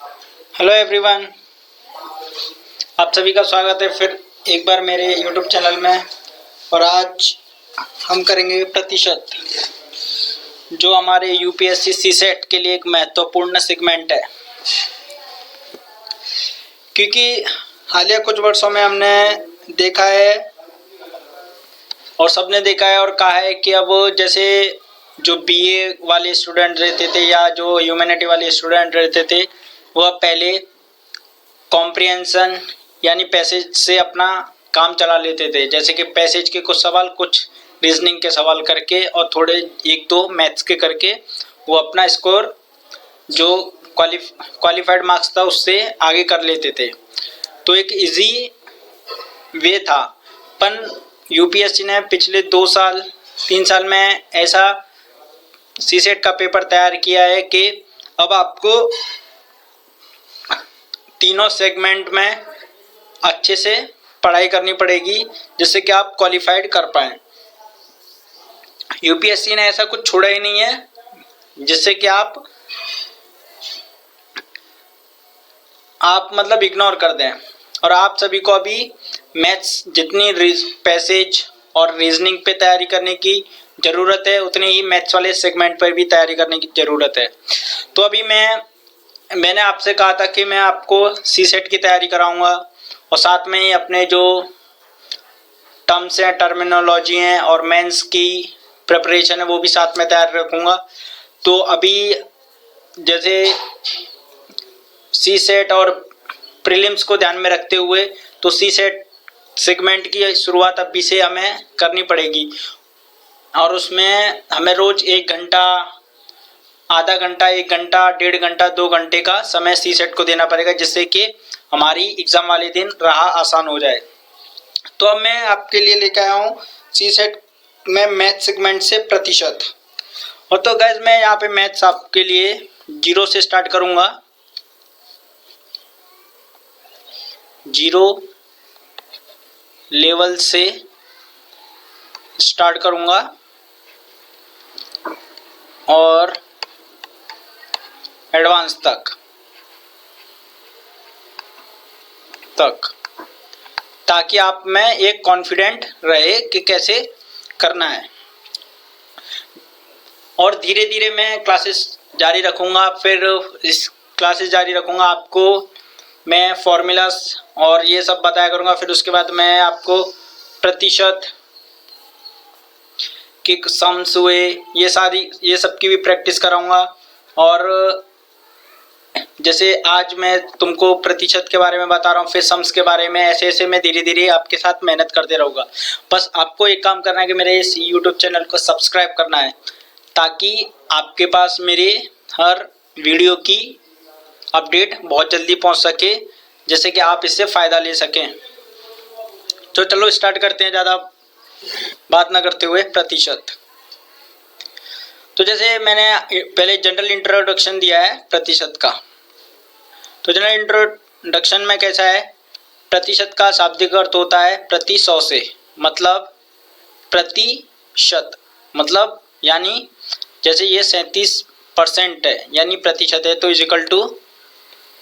Hello everyone, आप सभी का स्वागत है फिर एक बार मेरे यूट्यूब चैनल में। और आज हम करेंगे प्रतिशत, जो हमारे यूपीएससी सीसेट के लिए एक महत्वपूर्ण सेगमेंट है। क्योंकि हालिया कुछ वर्षों में हमने देखा है और सबने देखा है और कहा है कि अब जैसे जो बीए वाले स्टूडेंट रहते थे या जो ह्यूमैनिटी वाले स्टूडेंट रहते थे, वह पहले कॉम्प्रिहेंशन यानी पैसेज से अपना काम चला लेते थे। जैसे कि पैसेज के कुछ सवाल, कुछ रीजनिंग के सवाल करके और थोड़े एक दो मैथ्स के करके वो अपना स्कोर जो क्वालिफाइड मार्क्स था उससे आगे कर लेते थे। तो एक इजी वे था। पर यूपीएससी ने पिछले 2 साल 3 साल में ऐसा सीसेट का पेपर तैयार किया है कि अब आपको तीनों सेगमेंट में अच्छे से पढ़ाई करनी पड़ेगी जिससे कि आप क्वालिफाइड कर पाएँ। यूपीएससी ने ऐसा कुछ छोड़ा ही नहीं है जिससे कि आप मतलब इग्नोर कर दें। और आप सभी को अभी मैथ्स जितनी पैसेज और रीजनिंग पे तैयारी करने की ज़रूरत है, उतनी ही मैथ्स वाले सेगमेंट पर भी तैयारी करने की ज़रूरत है। तो अभी मैंने आपसे कहा था कि मैं आपको सीसेट की तैयारी कराऊंगा और साथ में ही अपने जो टर्म्स हैं, टर्मिनोलॉजी हैं और मेंस की प्रिपरेशन है वो भी साथ में तैयार रखूंगा। तो अभी जैसे सीसेट और प्रीलिम्स को ध्यान में रखते हुए तो सीसेट सेगमेंट की शुरुआत अभी से हमें करनी पड़ेगी और उसमें हमें रोज 1 घंटा, आधा घंटा, 1 घंटा, 1.5 घंटा, 2 घंटे का समय सीसेट को देना पड़ेगा जिससे कि हमारी एग्जाम वाले दिन राह आसान हो जाए। तो अब मैं आपके लिए लेकर आया हूँ सीसेट में मैथ सेगमेंट से प्रतिशत। और तो गाइस मैं यहाँ पे मैथ्स आपके लिए 0 से स्टार्ट करूँगा। 0 लेवल से स्टार्ट करूँगा और एडवांस तक ताकि आप में एक कॉन्फिडेंट रहे कि कैसे करना है। और धीरे धीरे मैं क्लासेस जारी रखूँगा। फिर इस क्लासेस जारी रखूँगा, आपको मैं फॉर्मूलास और ये सब बताया करूँगा। फिर उसके बाद मैं आपको प्रतिशत के सम्स हुए, ये सब की भी प्रैक्टिस कराऊँगा। और जैसे आज मैं तुमको प्रतिशत के बारे में बता रहा हूँ, फिर सम्स के बारे में, ऐसे ऐसे मैं धीरे धीरे आपके साथ मेहनत करते रहूँगा। बस आपको एक काम करना है कि मेरे इस यूट्यूब चैनल को सब्सक्राइब करना है ताकि आपके पास मेरे हर वीडियो की अपडेट बहुत जल्दी पहुँच सके, जैसे कि आप इससे फ़ायदा ले सकें। तो चलो स्टार्ट करते हैं, ज़्यादा बात ना करते हुए। प्रतिशत, तो जैसे मैंने पहले जनरल इंट्रोडक्शन दिया है प्रतिशत का। तो जनरल इंट्रोडक्शन में कैसा है, प्रतिशत का शाब्दिक अर्थ होता है प्रति 100 से, मतलब प्रतिशत, मतलब यानी जैसे ये 37% है यानी प्रतिशत है, तो इज इक्वल टू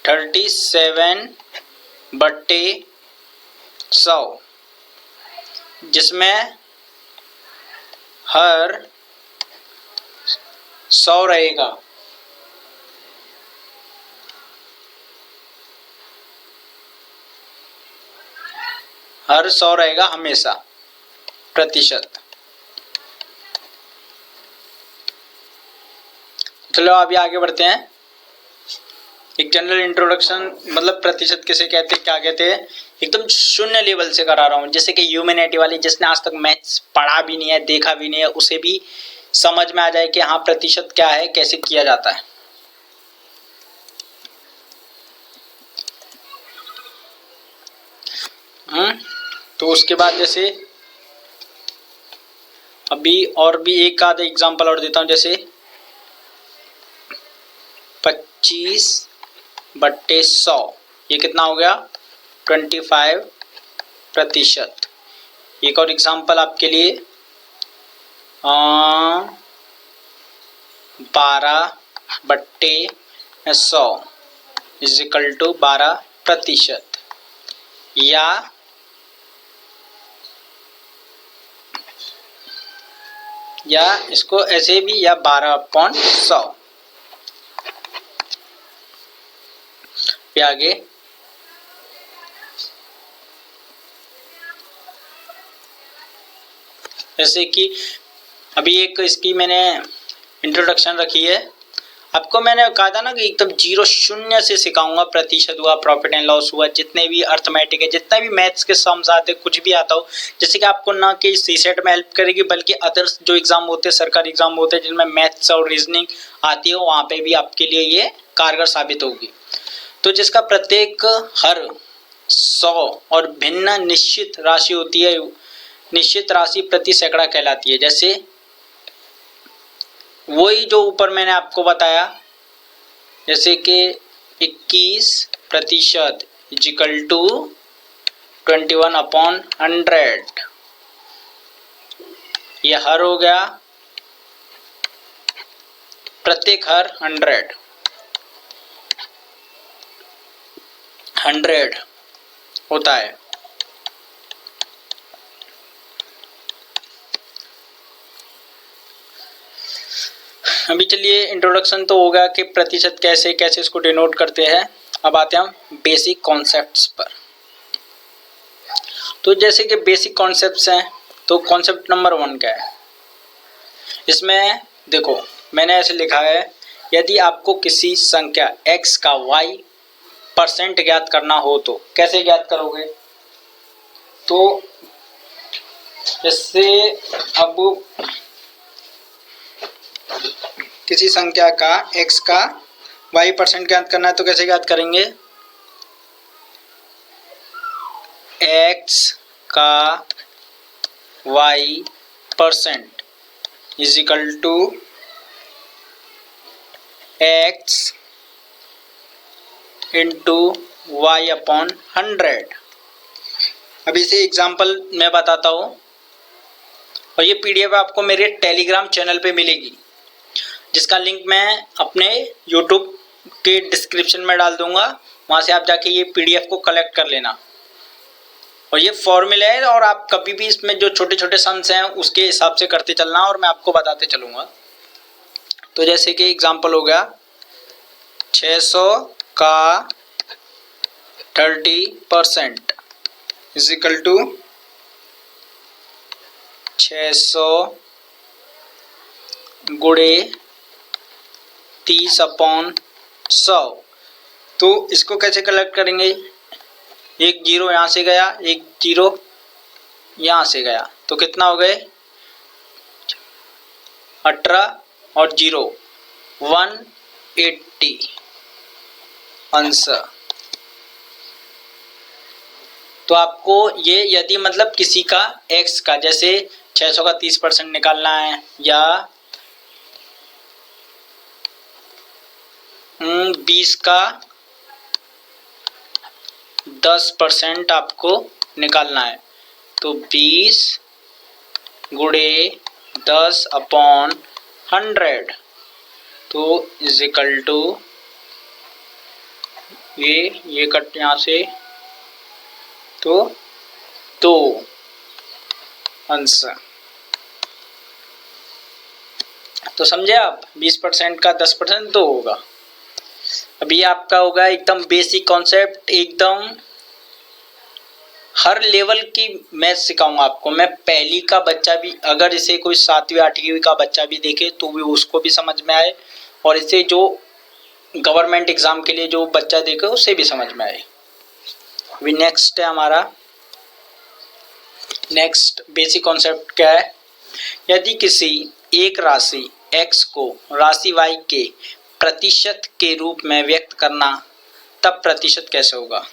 37/100, जिसमें हर 100 रहेगा। हर 100 रहेगा हमेशा प्रतिशत। चलो अभी आगे बढ़ते हैं। एक जनरल इंट्रोडक्शन, मतलब प्रतिशत किसे कहते हैं, क्या कहते हैं, एकदम शून्य लेवल से करा रहा हूँ। जैसे कि ह्यूमैनिटी वाली, जिसने आज तक मैथ्स पढ़ा भी नहीं है, देखा भी नहीं है, उसे भी समझ में आ जाए कि हाँ प्रतिशत क्या है, कैसे किया जाता है। तो उसके बाद जैसे अभी और भी एक आधा एग्जांपल और देता हूँ। जैसे 25/100, ये कितना हो गया, 25%। एक और एग्जांपल आपके लिए, 12/100, इज इक्वल टू 12%, या इसको ऐसे भी, या 12/100। आगे जैसे कि अभी एक इसकी मैंने इंट्रोडक्शन रखी है। आपको मैंने कहा था ना कि एकदम जीरो शून्य से सिखाऊंगा, प्रतिशत हुआ, प्रॉफिट एंड लॉस हुआ, जितने भी अर्थमेटिक है, जितना भी मैथ्स के सम्स आते, कुछ भी आता हो, जैसे कि आपको ना कि सीसेट में हेल्प करेगी, बल्कि अदर्स जो एग्जाम होते हैं, सरकारी एग्जाम होते हैं जिनमें मैथ्स और रीजनिंग आती है, वहाँ पे भी आपके लिए ये कारगर साबित होगी। तो जिसका प्रत्येक हर 100 और भिन्न निश्चित राशि होती है, निश्चित राशि प्रति सैकड़ा कहलाती है। जैसे वही जो ऊपर मैंने आपको बताया, जैसे कि 21% इज इक्वल टू 21/100, ये हर हो गया, प्रत्येक हर 100 होता है। अभी चलिए, इंट्रोडक्शन तो होगा कि प्रतिशत कैसे कैसे इसको डिनोट करते हैं। अब आते हैं हम बेसिक कॉन्सेप्ट्स पर। तो जैसे कि बेसिक कॉन्सेप्ट्स हैं, तो कॉन्सेप्ट नंबर 1 क्या है, इसमें देखो मैंने ऐसे लिखा है, यदि आपको किसी संख्या x का y% ज्ञात करना हो तो कैसे ज्ञात करोगे। तो जैसे अब किसी संख्या का x का y% ज्ञात करना है तो कैसे ज्ञात करेंगे, x का y% is equal to x into y/100। अब इसे एग्जाम्पल मैं बताता हूँ, और ये पीडीएफ आपको मेरे टेलीग्राम चैनल पे मिलेगी, जिसका लिंक मैं अपने यूट्यूब के डिस्क्रिप्शन में डाल दूंगा। वहाँ से आप जाके ये पीडीएफ को कलेक्ट कर लेना, और ये फॉर्मूला है, और आप कभी भी इसमें जो छोटे छोटे सम्स हैं उसके हिसाब से करते चलना, और मैं आपको बताते चलूँगा। तो जैसे कि एग्जाम्पल हो गया, 600 का 30% इज इक्वल टू 600 गुणे 30/100। तो इसको कैसे कलेक्ट करेंगे, एक जीरो यहाँ से गया, एक जीरो यहाँ से गया, तो कितना हो गए 18 और 0 180 आंसर। तो आपको ये यदि मतलब किसी का x का, जैसे 600 का 30% निकालना है, या 20 का 10% आपको निकालना है, तो 20 गुणे 10/100 तो इज इक्वल टू ये कट यहाँ से, तो 2 आंसर। तो समझे आप, 20% का 10% 2 होगा। अभी आपका होगा एकदम बेसिक कॉन्सेप्ट, एकदम हर लेवल की मैथ सिखाऊंगा आपको मैं। पहली का बच्चा भी अगर इसे कोई 7वीं 8वीं का बच्चा भी देखे तो भी उसको भी समझ में आए, और इसे जो गवर्नमेंट एग्जाम के लिए जो बच्चा देखे उसे भी समझ में आए। अभी नेक्स्ट है हमारा, नेक्स्ट बेसिक कॉन्सेप्ट क्या है, यदि किसी एक राशि x को राशि y के प्रतिशत के रूप में व्यक्त करना, तब प्रतिशत कैसे होगा।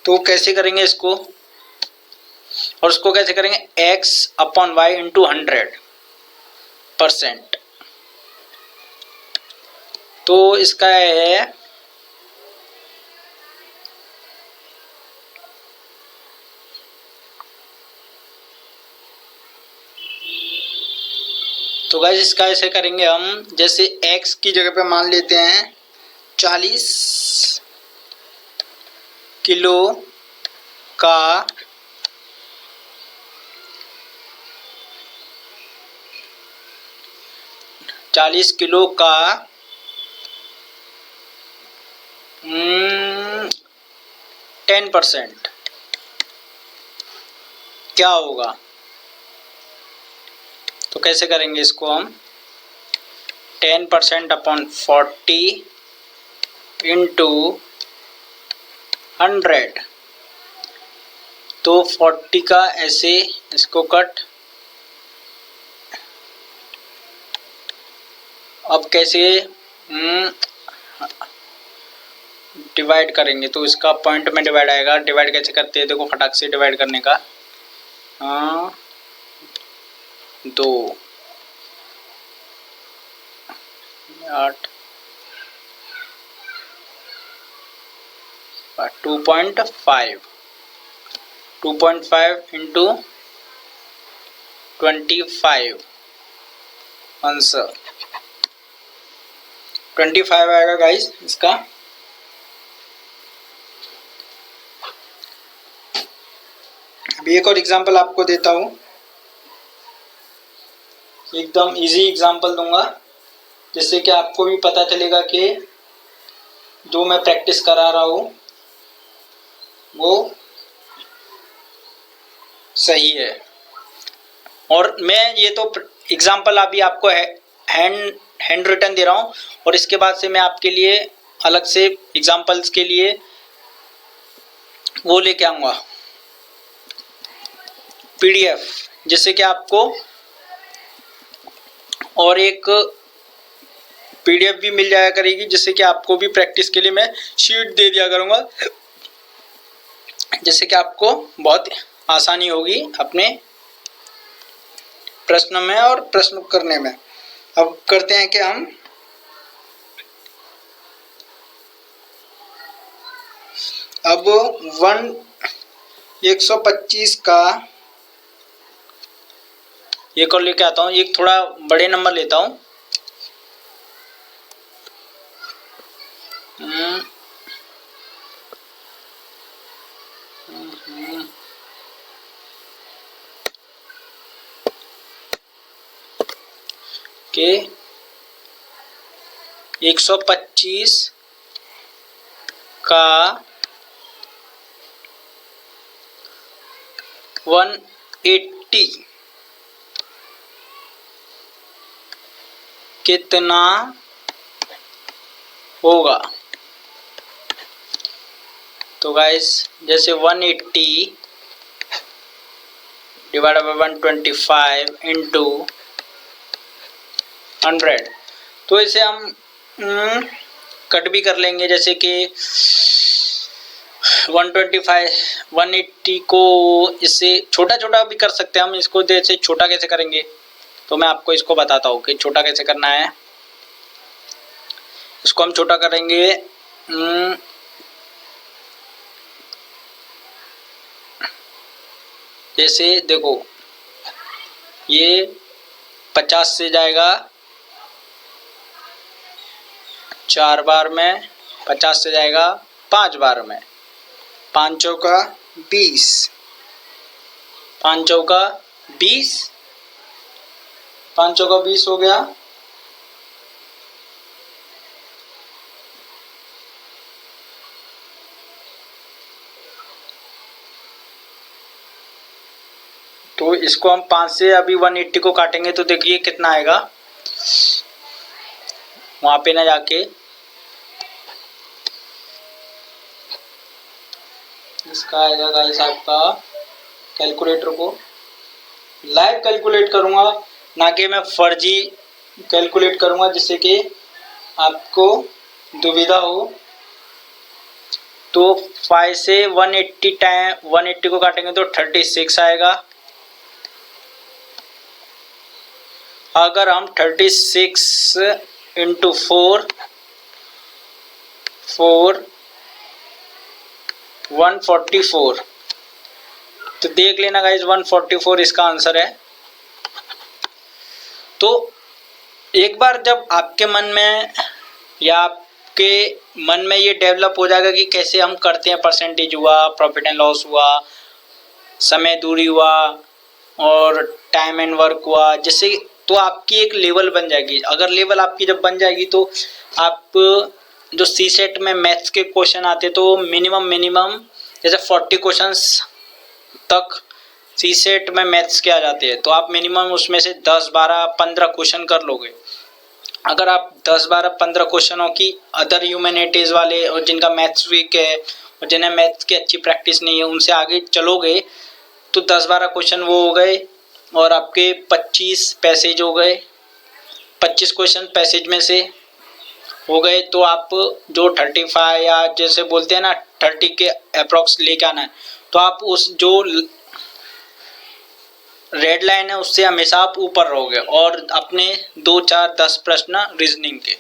तो कैसे करेंगे इसको, और उसको कैसे करेंगे, x/y इंटू 100%। तो इसका है तो गाइस इसका ऐसे करेंगे हम, जैसे x की जगह पे मान लेते हैं 40 किलो का 40 किलो का 10% क्या होगा। तो कैसे करेंगे इसको हम, 10% अपॉन 40 इंटू 100। तो 40 का ऐसे इसको कट, अब कैसे डिवाइड करेंगे, तो इसका पॉइंट में डिवाइड आएगा। डिवाइड कैसे करते हैं देखो, फटाक से डिवाइड करने का, 2 8 2.5 इंटू 25 आंसर 25 आएगा गाइस इसका। अभी एक और एग्जांपल आपको देता हूँ, एकदम इजी एग्जांपल दूंगा जिससे कि आपको भी पता चलेगा कि जो मैं प्रैक्टिस करा रहा हूँ वो सही है। और मैं ये तो एग्जांपल अभी आपको हैंड रिटन दे रहा हूँ, और इसके बाद से मैं आपके लिए अलग से एग्जांपल्स के लिए वो लेके आऊँगा PDF, जिससे कि आपको और एक PDF भी मिल जाया करेगी, जिससे कि आपको भी प्रैक्टिस के लिए मैं शीट दे दिया करूँगा, जिससे कि आपको बहुत आसानी होगी अपने प्रश्न में और प्रश्न करने में। अब करते हैं कि हम अब 125 का एक और लेके आता हूँ, एक थोड़ा बड़े नंबर लेता हूँ। के 125 का 180 कितना होगा। तो गाइस जैसे 180 डिवाइड बाय 125 इंटू 100, तो इसे हम कट भी कर लेंगे, जैसे कि 180 को इससे छोटा छोटा भी कर सकते हैं हम। इसको जैसे छोटा कैसे करेंगे, तो मैं आपको इसको बताता हूँ कि छोटा कैसे करना है। इसको हम छोटा करेंगे, जैसे देखो ये 50 से जाएगा 4 बार में, 50 से जाएगा 5 बार में, 5 चौका 20, 5 चौका 20, 5 चौका 20 हो गया। तो इसको हम 5 से अभी 180 को काटेंगे तो देखिए कितना आएगा, वहां पे ना जाके इसका आएगा गाइस आपका, कैलकुलेटर को लाइव कैलकुलेट करूंगा, ना कि मैं फर्जी कैलकुलेट करूंगा जिससे कि आपको दुविधा हो। तो 5 से 180 को काटेंगे तो 36 आएगा। अगर हम 36 इंटू 4 144, तो देख लेना गाइज 144 इसका आंसर है। तो एक बार जब आपके मन में या आपके मन में ये डेवलप हो जाएगा कि कैसे हम करते हैं, परसेंटेज हुआ, प्रॉफिट एंड लॉस हुआ, समय दूरी हुआ और टाइम एंड वर्क हुआ, जिससे तो आपकी एक लेवल बन जाएगी। अगर लेवल आपकी जब बन जाएगी तो आप जो सी सेट में मैथ्स के क्वेश्चन आते तो मिनिमम जैसे 40 क्वेश्चंस तक सी सेट में मैथ्स के आ जाते हैं, तो आप मिनिमम उसमें से 10, 12, 15 क्वेश्चन कर लोगे। अगर आप 10, 12, 15 क्वेश्चनों की अदर ह्यूमैनिटीज़ वाले और जिनका मैथ्स वीक है और जिन्हें मैथ्स की अच्छी प्रैक्टिस नहीं है उनसे आगे चलोगे तो 10-12 क्वेश्चन वो हो गए और आपके 25 पैसेज हो गए। 25 क्वेश्चन पैसेज में से हो गए तो आप जो 35 या जैसे बोलते हैं ना 30 के अप्रॉक्स लेके आना है, तो आप उस जो रेड लाइन है उससे हमेशा आप ऊपर रहोगे और अपने 2, 4, 10 प्रश्न रीजनिंग के।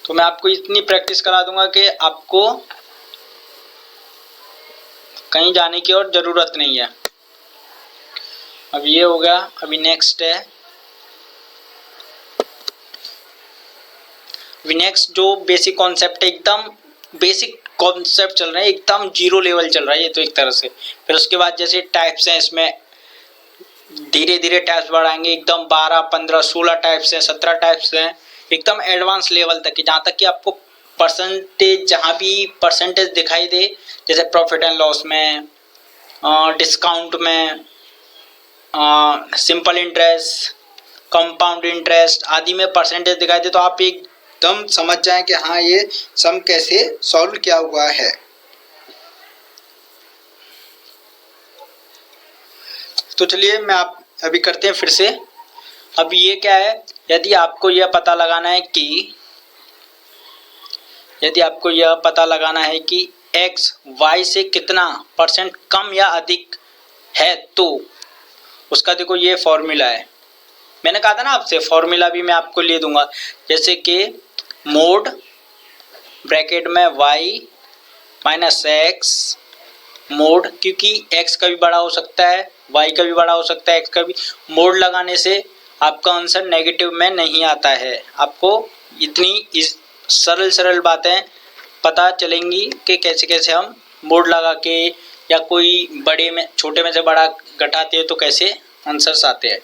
तो मैं आपको इतनी प्रैक्टिस करा दूंगा कि आपको कहीं जाने की और ज़रूरत नहीं है। अब ये हो गया। अभी नेक्स्ट है, अभी नेक्स्ट जो बेसिक कॉन्सेप्ट है, एकदम बेसिक कॉन्सेप्ट चल रहा है, एकदम जीरो लेवल चल रहा है ये तो एक तरह से। फिर उसके बाद जैसे टाइप्स हैं, इसमें धीरे धीरे टाइप्स बढ़ाएंगे, एकदम 12, 15, 16 टाइप्स हैं, 17 टाइप्स हैं, एकदम एडवांस लेवल तक की, जहाँ तक कि आपको परसेंटेज, जहाँ भी परसेंटेज दिखाई दे, जैसे प्रॉफिट एंड लॉस में, डिस्काउंट में, सिंपल इंटरेस्ट, कंपाउंड इंटरेस्ट आदि में परसेंटेज दिखाई दे तो आप एकदम समझ जाएं कि हाँ ये सम कैसे सॉल्व किया हुआ है। तो चलिए मैं आप अभी करते हैं फिर से। अब ये क्या है, यदि आपको यह पता लगाना है कि x y से कितना परसेंट कम या अधिक है, तो उसका देखो ये फॉर्मूला है। मैंने कहा था ना आपसे, फॉर्मूला भी मैं आपको ले दूंगा, जैसे कि मोड ब्रैकेट में y माइनस एक्स मोड, क्योंकि x का भी बड़ा हो सकता है, y का भी बड़ा हो सकता है, x का भी। मोड लगाने से आपका आंसर नेगेटिव में नहीं आता है। आपको इतनी सरल बातें पता चलेंगी कि कैसे कैसे हम मोड लगा के या कोई बड़े में छोटे में से बड़ा घटाते हैं तो कैसे आंसर्स आते हैं।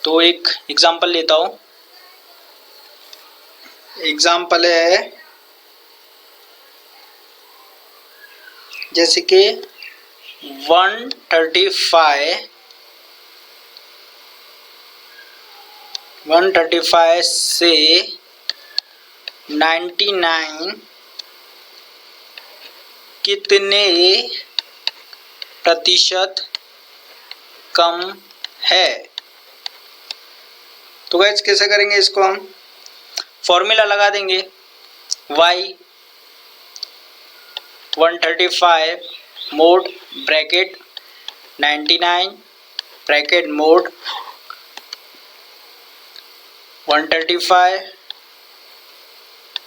तो एक एग्जांपल लेता हूँ। एग्जांपल है जैसे कि 135 से 99 कितने प्रतिशत कम है। तो गाइस कैसे करेंगे इसको, हम फॉर्मूला लगा देंगे। y 135 mode bracket 99 bracket mode 135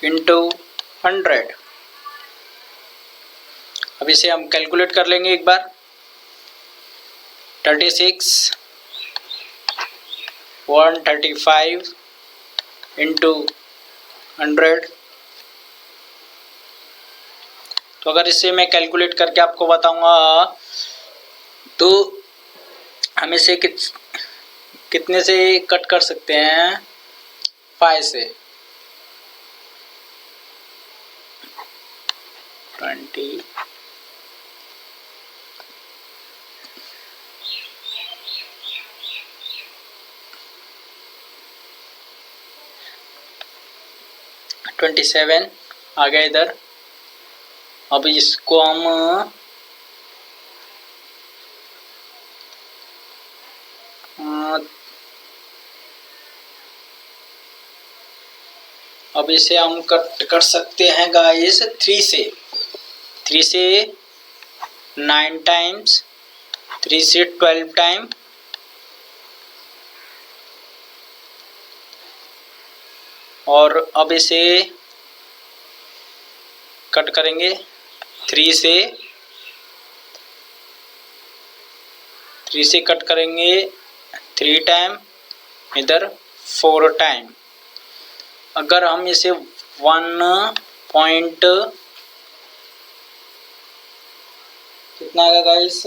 into 100। अब इसे हम कैलकुलेट कर लेंगे एक बार। 36 135 इंटू 100। तो अगर इसे मैं कैलकुलेट करके आपको बताऊंगा तो हम इसे कितने से कट कर सकते हैं, 5 से 20 27 आ गया इधर। अब इसको हम अब इसे हम कट कर सकते हैं गाइस 3 से 9 टाइम्स, 3 से 12 टाइम, और अब इसे कट करेंगे 3 से कट करेंगे 3 टाइम, इधर 4 टाइम। अगर हम इसे 1 पॉइंट कितना आएगा गाइस,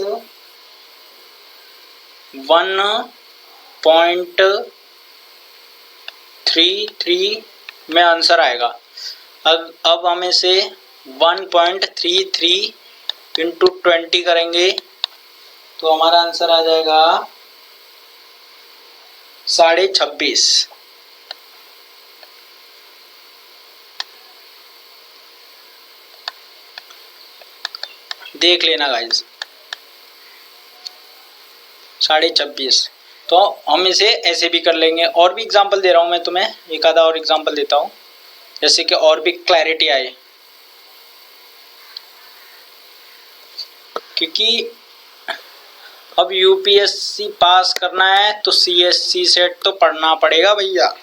1.33 में आंसर आएगा। अब हम इसे 1.33 इंटू 20 करेंगे तो हमारा आंसर आ जाएगा 26.5। देख लेना गाइस, 26.5। तो हम इसे ऐसे भी कर लेंगे। और भी एग्जांपल दे रहा हूँ मैं तुम्हें, एक आधा और एग्जांपल देता हूँ जैसे कि और भी क्लैरिटी आए, क्योंकि अब यूपीएससी पास करना है तो सीएससी सेट तो पढ़ना पड़ेगा भैया।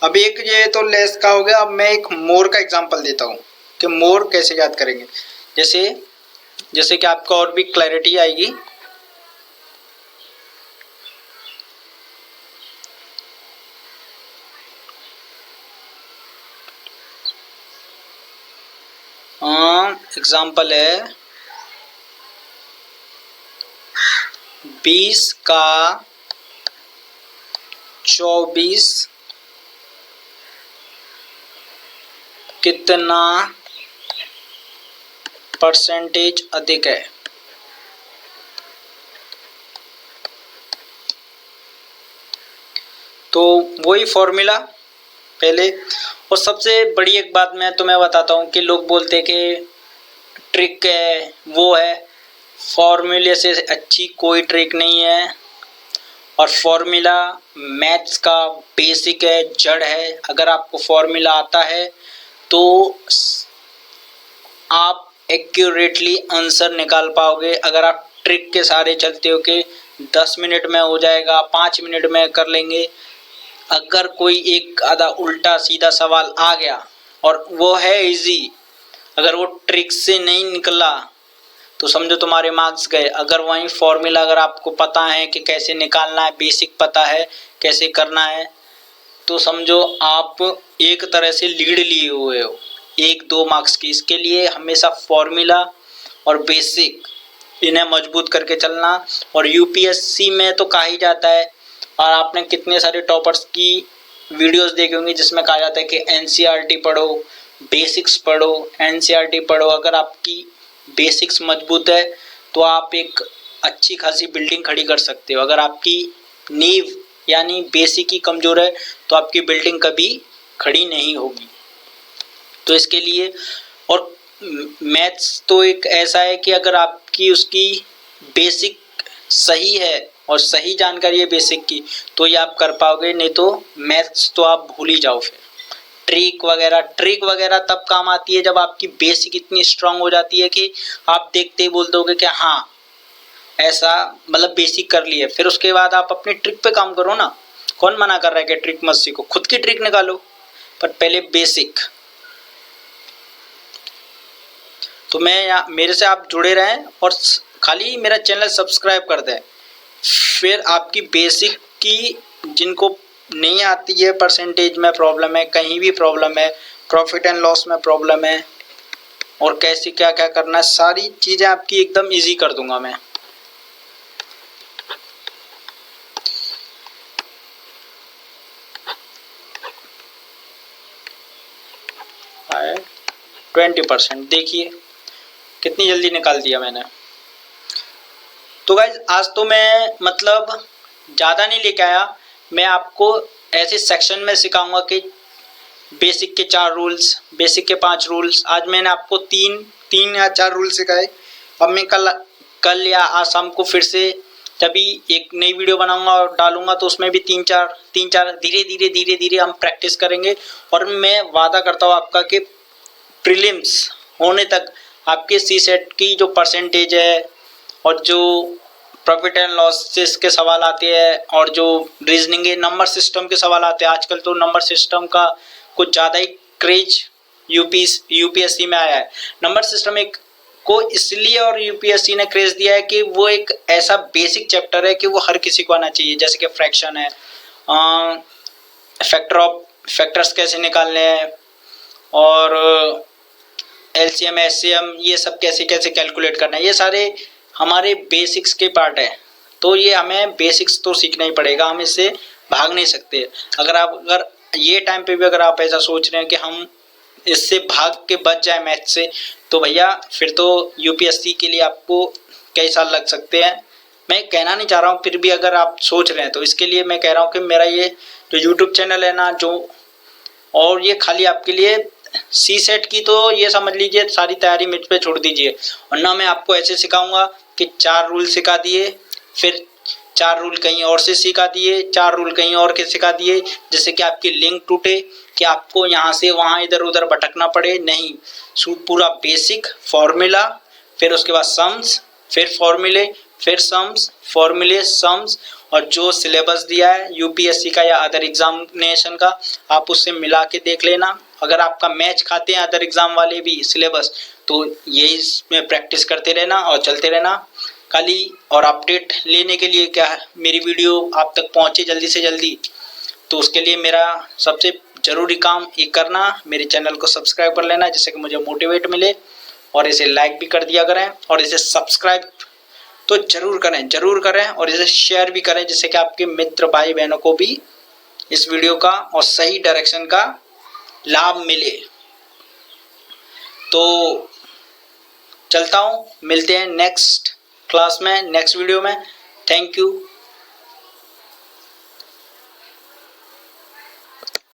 अब एक ये तो लेस का हो गया। अब मैं एक मोर का एग्जांपल देता हूँ कि मोर कैसे याद करेंगे, जैसे कि आपको और भी क्लैरिटी आएगी। एग्जांपल है 20 का 24 कितना परसेंटेज अधिक है। तो वही फॉर्मूला पहले। और सबसे बड़ी एक बात मैं तुम्हें बताता हूँ कि लोग बोलते हैं कि ट्रिक है वो है, फॉर्मूले से अच्छी कोई ट्रिक नहीं है। और फॉर्मूला मैथ्स का बेसिक है, जड़ है। अगर आपको फॉर्मूला आता है तो आप एक्यूरेटली आंसर निकाल पाओगे। अगर आप ट्रिक के सारे चलते हो कि 10 मिनट में हो जाएगा, 5 मिनट में कर लेंगे, अगर कोई एक आधा उल्टा सीधा सवाल आ गया और वो है इजी, अगर वो ट्रिक से नहीं निकला तो समझो तुम्हारे मार्क्स गए। अगर वही फॉर्मूला अगर आपको पता है कि कैसे निकालना है, बेसिक पता है कैसे करना है, तो समझो आप एक तरह से लीड लिए हुए हो 1-2 मार्क्स की। इसके लिए हमेशा फॉर्मूला और बेसिक इन्हें मजबूत करके चलना। और यूपीएससी में तो कहा ही जाता है, और आपने कितने सारे टॉपर्स की वीडियोस देखे होंगे जिसमें कहा जाता है कि एनसीईआरटी पढ़ो, बेसिक्स पढ़ो, एनसीईआरटी पढ़ो। अगर आपकी बेसिक्स मजबूत है तो आप एक अच्छी खासी बिल्डिंग खड़ी कर सकते हो। अगर आपकी नींव यानी बेसिक ही कमज़ोर है तो आपकी बिल्डिंग कभी खड़ी नहीं होगी। तो इसके लिए, और मैथ्स तो एक ऐसा है कि अगर आपकी उसकी बेसिक सही है और सही जानकारी है बेसिक की तो ये आप कर पाओगे, नहीं तो मैथ्स तो आप भूल ही जाओ। फिर ट्रिक वगैरह तब काम आती है जब आपकी बेसिक इतनी स्ट्रांग हो जाती है कि आप देखते ही बोल दोगे कि हाँ ऐसा, मतलब बेसिक कर लिए। फिर उसके बाद आप अपनी ट्रिक पे काम करो ना। कौन मना कर रहा है कि ट्रिक मत सीखो, खुद की ट्रिक निकालो, पर पहले बेसिक। तो मेरे से आप जुड़े रहें और खाली मेरा चैनल सब्सक्राइब कर दें। फिर आपकी बेसिक की जिनको नहीं आती है, परसेंटेज में प्रॉब्लम है, कहीं भी प्रॉब्लम है, प्रॉफिट एंड लॉस में प्रॉब्लम है, और कैसे क्या क्या करना है, सारी चीज़ें आपकी एकदम इजी कर दूंगा मैं। आए 20%, देखिए कितनी जल्दी निकाल दिया मैंने। तो गाइज आज तो मैं मतलब ज़्यादा नहीं लेके आया, मैं आपको ऐसे सेक्शन में सिखाऊंगा कि बेसिक के 4 रूल्स, बेसिक के 5 रूल्स। आज मैंने आपको 3 या 4 रूल सिखाए। अब मैं कल या आज शाम को फिर से तभी एक नई वीडियो बनाऊंगा और डालूंगा, तो उसमें भी 3-4 धीरे धीरे हम प्रैक्टिस करेंगे। और मैं वादा करता हूँ आपका कि प्रीलिम्स होने तक आपके सी सेट की जो परसेंटेज है और जो प्रॉफिट एंड लॉसेस के सवाल आते हैं और जो रीजनिंग के नंबर सिस्टम के सवाल आते हैं, आजकल तो नंबर सिस्टम का कुछ ज़्यादा ही क्रेज यूपीएससी में आया है। नंबर सिस्टम एक को इसलिए और यूपीएससी ने क्रेज दिया है कि वो एक ऐसा बेसिक चैप्टर है कि वो हर किसी को आना चाहिए। जैसे कि फ्रैक्शन है, फैक्टर्स कैसे निकालने हैं, और एलसीएम एचसीएम ये सब कैसे कैसे कैलकुलेट करना है, ये सारे हमारे बेसिक्स के पार्ट है। तो ये हमें बेसिक्स तो सीखना ही पड़ेगा, हम इससे भाग नहीं सकते। अगर ये टाइम पे भी अगर आप ऐसा सोच रहे हैं कि हम इससे भाग के बच जाए मैथ से, तो भैया फिर तो यूपीएससी के लिए आपको कई साल लग सकते हैं। मैं कहना नहीं चाह रहा हूँ, फिर भी अगर आप सोच रहे हैं तो इसके लिए मैं कह रहा हूँ कि मेरा ये जो यूट्यूब चैनल है ना, जो और ये खाली आपके लिए सी सेट की तो ये समझ लीजिए सारी तैयारी मुझ पे छोड़ दीजिए। वरना मैं आपको ऐसे सिखाऊंगा कि 4 रूल सिखा दिए, फिर 4 रूल कहीं और से सिखा दिए, 4 रूल कहीं और के सिखा दिए, जिससे कि आपकी लिंक टूटे, कि आपको यहाँ से वहाँ इधर उधर भटकना पड़े। नहीं, पूरा बेसिक फॉर्मूला, फिर उसके बाद सम्स, फिर फॉर्मूले, फिर सम्स, फॉर्मूले, सम्स, और जो सिलेबस दिया है यूपीएससी का या अदर एग्जामिनेशन का, आप उससे मिला के देख लेना। अगर आपका मैच खाते हैं अदर एग्जाम वाले भी सिलेबस, तो यही इसमें प्रैक्टिस करते रहना और चलते रहना खाली। और अपडेट लेने के लिए क्या है, मेरी वीडियो आप तक पहुँचे जल्दी से जल्दी, तो उसके लिए मेरा सबसे ज़रूरी काम ये करना, मेरे चैनल को सब्सक्राइब कर लेना, जिससे कि मुझे मोटिवेट मिले, और इसे लाइक भी कर दिया करें, और इसे सब्सक्राइब तो जरूर करें, और इसे शेयर भी करें, जिससे कि आपके मित्र भाई बहनों को भी इस वीडियो का और सही डायरेक्शन का लाभ मिले। तो चलता हूँ, मिलते हैं नेक्स्ट क्लास में, नेक्स्ट वीडियो में। Thank you.